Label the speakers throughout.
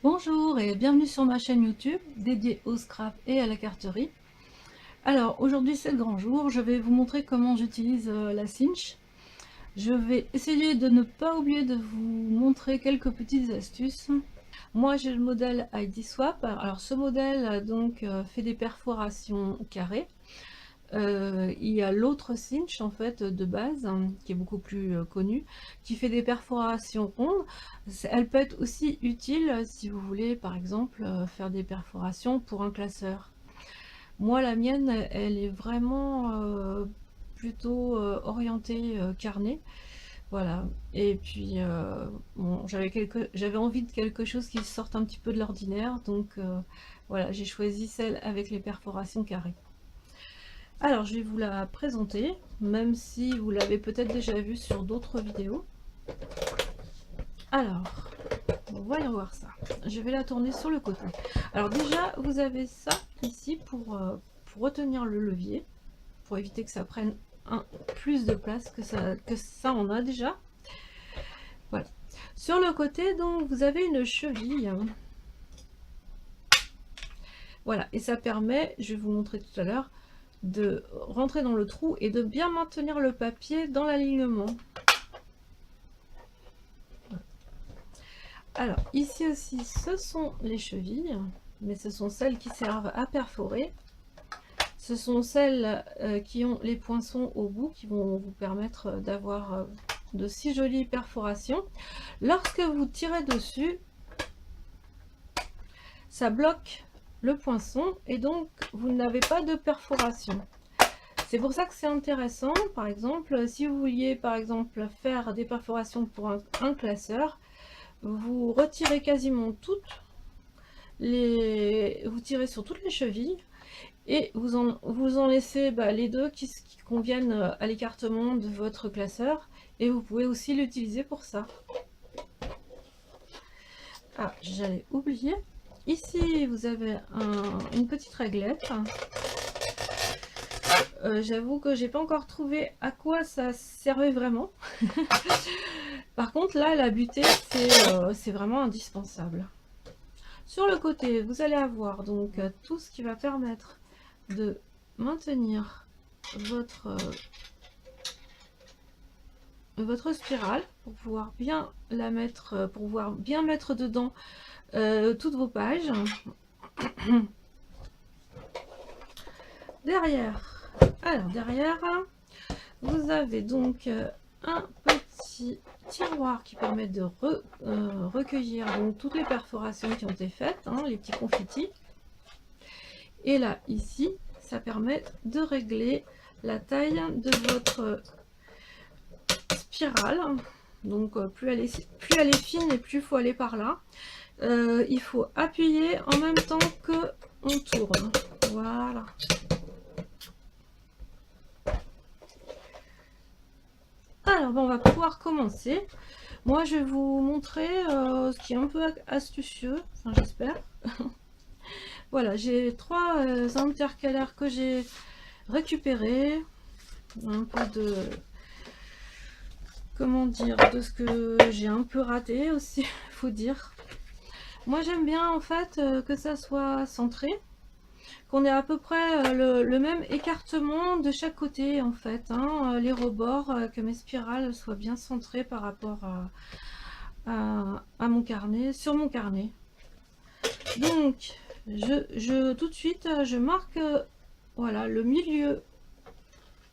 Speaker 1: Bonjour et bienvenue sur ma chaîne YouTube dédiée au scrap et à la carterie. Alors aujourd'hui c'est le grand jour, je vais vous montrer comment j'utilise la cinch. Je vais essayer de ne pas oublier de vous montrer quelques petites astuces. Moi j'ai le modèle ID Swap. Alors ce modèle fait des perforations carrées. Il y a l'autre cinch en fait de base qui est beaucoup plus connue, qui fait des perforations rondes. Elle peut être aussi utile si vous voulez par exemple faire des perforations pour un classeur. Moi la mienne elle est vraiment plutôt orientée carnet, voilà. Et puis bon, j'avais envie de quelque chose qui sorte un petit peu de l'ordinaire, donc voilà, j'ai choisi celle avec les perforations carrées. Alors, je vais vous la présenter, même si vous l'avez peut-être déjà vue sur d'autres vidéos. Alors, voyons voir ça. Je vais la tourner sur le côté. Alors déjà, vous avez ça ici pour retenir le levier, pour éviter que ça prenne plus de place que ça en a déjà. Voilà. Sur le côté, donc, vous avez une cheville. Voilà, et ça permet, je vais vous montrer tout à l'heure, de rentrer dans le trou et de bien maintenir le papier dans l'alignement. Alors ici aussi ce sont les chevilles, mais ce sont celles qui servent à perforer. Ce sont celles qui ont les poinçons au bout qui vont vous permettre d'avoir de si jolies perforations. Lorsque vous tirez dessus, ça bloque le poinçon et donc vous n'avez pas de perforation. C'est pour ça que c'est intéressant. Par exemple, si vous vouliez par exemple faire des perforations pour un classeur, vous retirez quasiment vous tirez sur toutes les chevilles et vous en laissez les deux qui conviennent à l'écartement de votre classeur, et vous pouvez aussi l'utiliser pour ça. Ah, j'allais oublier. Ici, vous avez une petite réglette. J'avoue que j'ai pas encore trouvé à quoi ça servait vraiment. Par contre, là, la butée, c'est vraiment indispensable. Sur le côté, vous allez avoir donc tout ce qui va permettre de maintenir votre spirale pour pouvoir bien la mettre, pour pouvoir bien mettre dedans toutes vos pages. Derrière, vous avez donc un petit tiroir qui permet de recueillir donc toutes les perforations qui ont été faites, les petits confettis. Et là, ici, ça permet de régler la taille de votre spirale. Donc plus elle est fine et plus il faut aller par là. Il faut appuyer en même temps que on tourne. Voilà. Alors on va pouvoir commencer. Moi je vais vous montrer ce qui est un peu astucieux, enfin j'espère. Voilà, j'ai trois intercalaires que j'ai récupérés, un peu de, comment dire, de ce que j'ai un peu raté aussi, faut dire. Moi j'aime bien en fait que ça soit centré, qu'on ait à peu près le même écartement de chaque côté en fait, les rebords, que mes spirales soient bien centrées par rapport à mon carnet, sur mon carnet. Donc tout de suite je marque voilà le milieu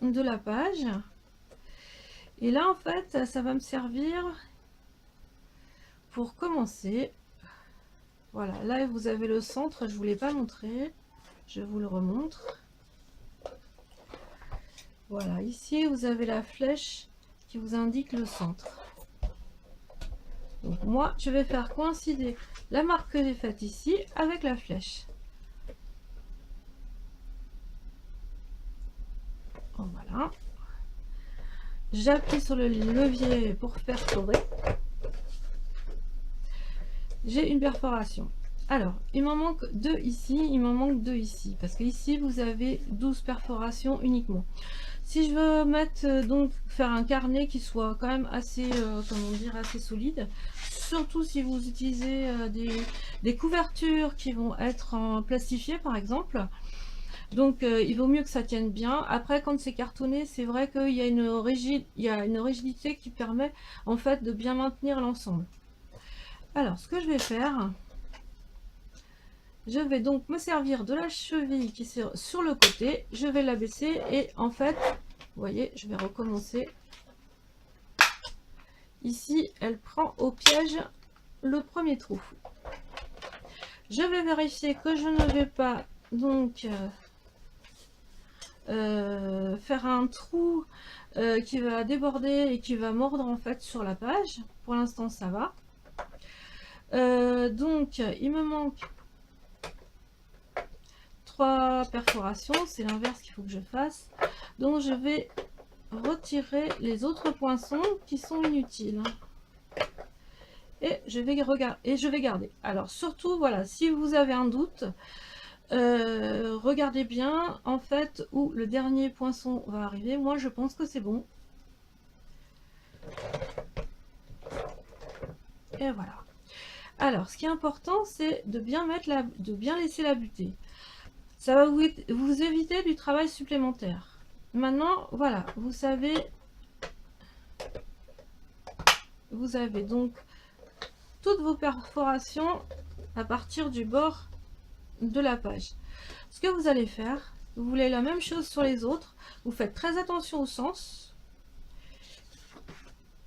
Speaker 1: de la page, et là en fait ça va me servir pour commencer. Voilà, là vous avez le centre, je vous l'ai pas montré, je vous le remontre. Voilà, ici vous avez la flèche qui vous indique le centre. Donc moi je vais faire coïncider la marque que j'ai faite ici avec la flèche. Voilà, j'appuie sur le levier pour perforer. J'ai une perforation. Alors il m'en manque deux ici, il m'en manque deux ici, parce que ici vous avez 12 perforations uniquement. Si je veux mettre donc faire un carnet qui soit quand même assez comment dire, assez solide, surtout si vous utilisez des couvertures qui vont être en plastifié par exemple, donc il vaut mieux que ça tienne bien. Après, quand c'est cartonné, c'est vrai qu'il y a une rigidité qui permet en fait de bien maintenir l'ensemble. Alors ce que je vais faire, je vais donc me servir de la cheville qui est sur le côté, je vais la baisser et en fait, vous voyez, je vais recommencer. Ici, elle prend au piège le premier trou. Je vais vérifier que je ne vais pas donc faire un trou qui va déborder et qui va mordre en fait sur la page. Pour l'instant, ça va. Donc, il me manque 3 perforations, c'est l'inverse qu'il faut que je fasse. Donc, je vais retirer les autres poinçons qui sont inutiles. Et je vais garder. Alors, surtout, voilà, si vous avez un doute, regardez bien en fait où le dernier poinçon va arriver. Moi, je pense que c'est bon. Et voilà. Alors, ce qui est important, c'est de bien laisser la butée. Ça va vous éviter du travail supplémentaire. Maintenant, voilà, vous avez donc toutes vos perforations à partir du bord de la page. Ce que vous allez faire, vous voulez la même chose sur les autres, vous faites très attention au sens.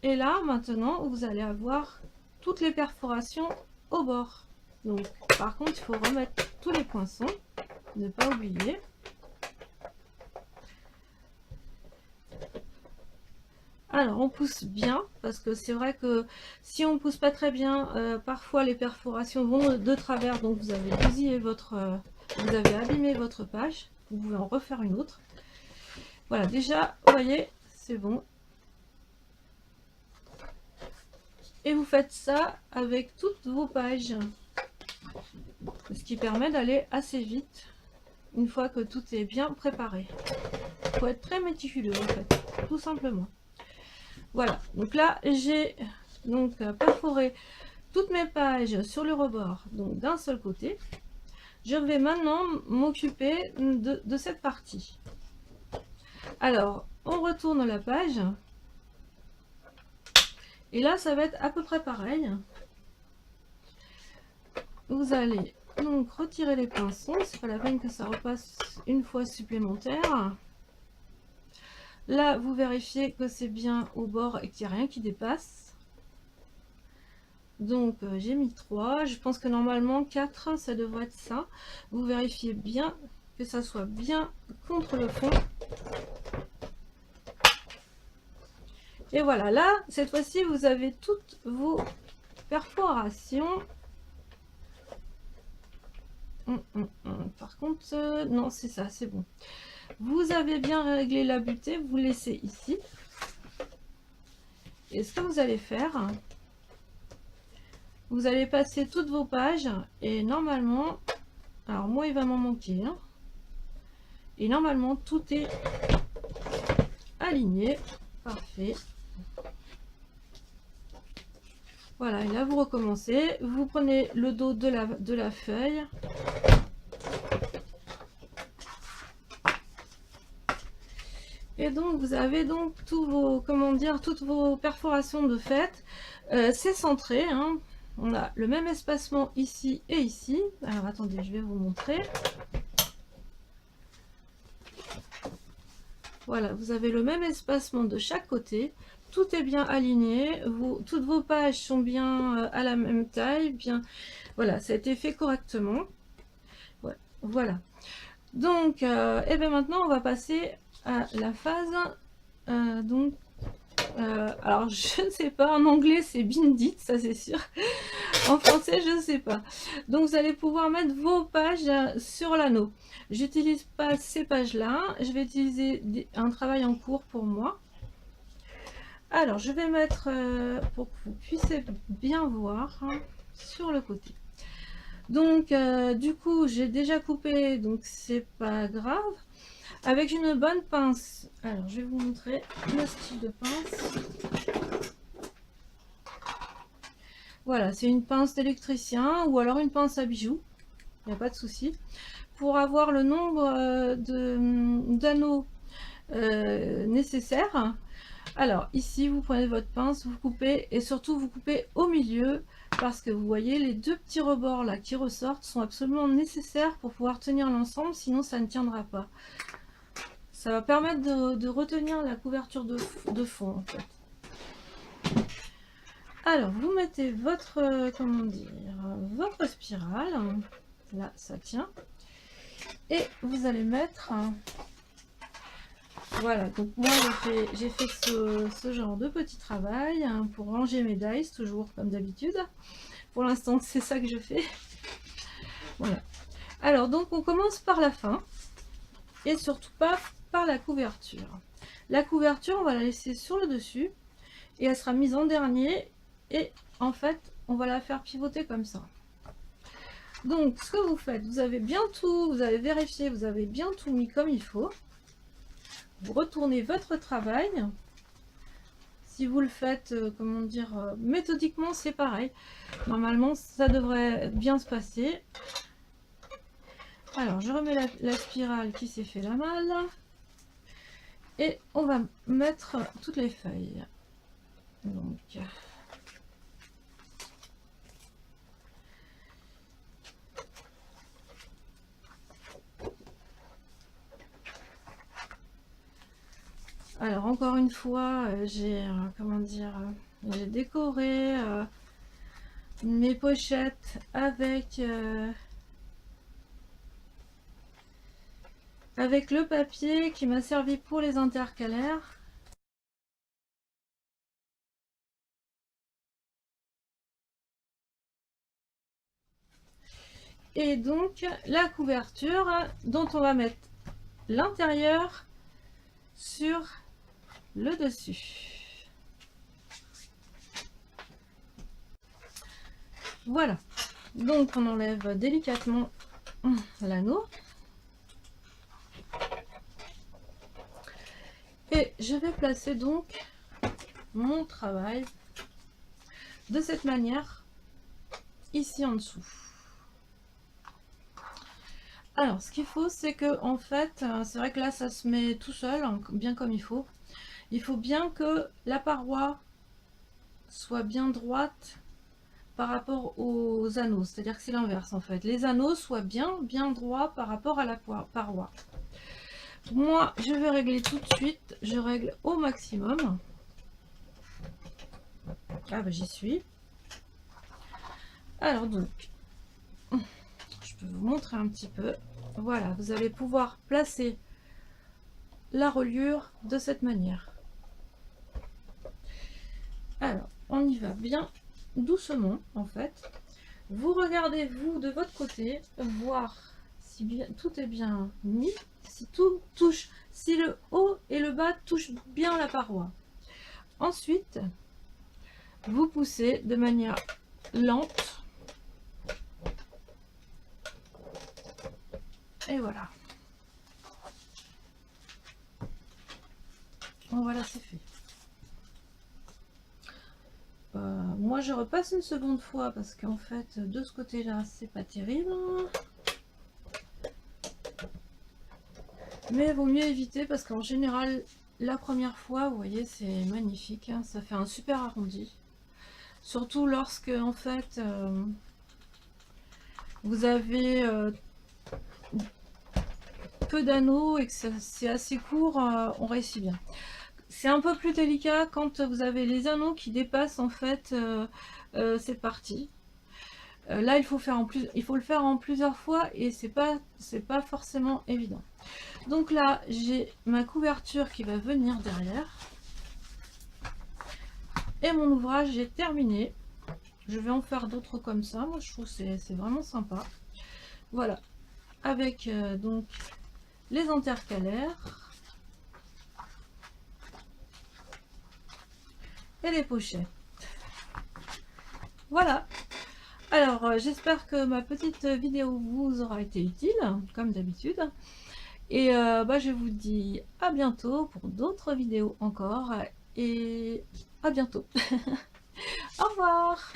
Speaker 1: Et là, maintenant, vous allez avoir toutes les perforations au bord. Donc, par contre, il faut remettre tous les poinçons, ne pas oublier. Alors, on pousse bien, parce que c'est vrai que si on pousse pas très bien, parfois les perforations vont de travers, donc vous avez bousillé vous avez abîmé votre page. Vous pouvez en refaire une autre. Voilà, déjà, vous voyez, c'est bon. Et vous faites ça avec toutes vos pages, ce qui permet d'aller assez vite une fois que tout est bien préparé. Il faut être très méticuleux en fait, tout simplement. Voilà, donc là j'ai donc perforé toutes mes pages sur le rebord, donc d'un seul côté. Je vais maintenant m'occuper de cette partie. Alors, on retourne la page. Et là, ça va être à peu près pareil. Vous allez donc retirer les pinceaux. C'est pas la peine que ça repasse une fois supplémentaire. Là, vous vérifiez que c'est bien au bord et qu'il n'y a rien qui dépasse. Donc, j'ai mis 3. Je pense que normalement, 4, ça devrait être ça. Vous vérifiez bien que ça soit bien contre le fond. Et voilà, là, cette fois-ci, vous avez toutes vos perforations. Par contre, non, c'est ça, c'est bon. Vous avez bien réglé la butée, vous laissez ici. Et ce que vous allez faire, vous allez passer toutes vos pages et normalement, alors moi il va m'en manquer, hein, et normalement tout est aligné, parfait. Voilà, et là vous recommencez, vous prenez le dos de la feuille. Et donc vous avez donc tous vos, comment dire, toutes vos perforations de fait. C'est centré, hein. On a le même espacement ici et ici. Alors attendez, je vais vous montrer. Voilà, vous avez le même espacement de chaque côté. Tout est bien aligné. Toutes vos pages sont bien à la même taille. Bien, voilà, ça a été fait correctement. Ouais, voilà. Donc, et bien maintenant, on va passer à la phase. Alors, je ne sais pas. En anglais, c'est Bindit, ça c'est sûr. En français, je ne sais pas. Donc, vous allez pouvoir mettre vos pages sur l'anneau. J'utilise pas ces pages-là. Je vais utiliser un travail en cours pour moi. Alors, je vais mettre, pour que vous puissiez bien voir, hein, sur le côté. Donc, du coup, j'ai déjà coupé, donc c'est pas grave. avec une bonne pince. Alors, je vais vous montrer le style de pince. Voilà, c'est une pince d'électricien ou alors une pince à bijoux. Il n'y a pas de souci. Pour avoir le nombre d'anneaux nécessaire. Alors ici vous prenez votre pince, vous coupez et surtout vous coupez au milieu parce que vous voyez les deux petits rebords là qui ressortent sont absolument nécessaires pour pouvoir tenir l'ensemble, sinon ça ne tiendra pas. Ça va permettre de retenir la couverture de fond en fait. Alors vous mettez votre comment dire, votre spirale, là ça tient, et vous allez mettre. Voilà, donc moi j'ai fait ce genre de petit travail pour ranger mes dies, toujours comme d'habitude. Pour l'instant, c'est ça que je fais. Voilà. Alors, donc on commence par la fin et surtout pas par la couverture. La couverture, on va la laisser sur le dessus et elle sera mise en dernier et en fait, on va la faire pivoter comme ça. Donc, ce que vous faites, vous avez bien tout, vous avez vérifié, vous avez bien tout mis comme il faut. Vous retournez votre travail. Si vous le faites, comment dire, méthodiquement, c'est pareil. Normalement, ça devrait bien se passer. Alors, je remets la spirale qui s'est fait la malle. Et on va mettre toutes les feuilles. Donc... Alors encore une fois, j'ai comment dire, j'ai décoré mes pochettes avec le papier qui m'a servi pour les intercalaires. Et donc la couverture dont on va mettre l'intérieur sur le dessus. Voilà, donc on enlève délicatement l'anneau et je vais placer donc mon travail de cette manière ici en dessous. Alors ce qu'il faut, c'est que en fait c'est vrai que là ça se met tout seul bien comme il faut bien que la paroi soit bien droite par rapport aux anneaux, c'est à dire que c'est l'inverse en fait, les anneaux soient bien droits par rapport à la paroi. Moi je vais régler tout de suite, je règle au maximum. Ah bah j'y suis. Alors donc je peux vous montrer un petit peu. Voilà, vous allez pouvoir placer la reliure de cette manière. Alors on y va bien doucement en fait. Vous regardez vous de votre côté, voir si bien tout est bien mis, si tout touche, si le haut et le bas touchent bien la paroi. Ensuite vous poussez de manière lente et voilà. Voilà, c'est fait. Moi je repasse une seconde fois parce qu'en fait de ce côté là c'est pas terrible, mais vaut mieux éviter parce qu'en général la première fois vous voyez c'est magnifique, hein, ça fait un super arrondi, surtout lorsque en fait vous avez peu d'anneaux et que c'est assez court, on réussit bien. C'est un peu plus délicat quand vous avez les anneaux qui dépassent en fait cette partie. Là il faut le faire en plusieurs fois et c'est pas forcément évident. Donc là j'ai ma couverture qui va venir derrière et mon ouvrage est terminé. Je vais en faire d'autres comme ça, moi je trouve que c'est vraiment sympa. Voilà, avec donc les intercalaires et les pochettes. Voilà. Alors j'espère que ma petite vidéo vous aura été utile comme d'habitude Et bah, je vous dis à bientôt pour d'autres vidéos encore, et à bientôt. Au revoir.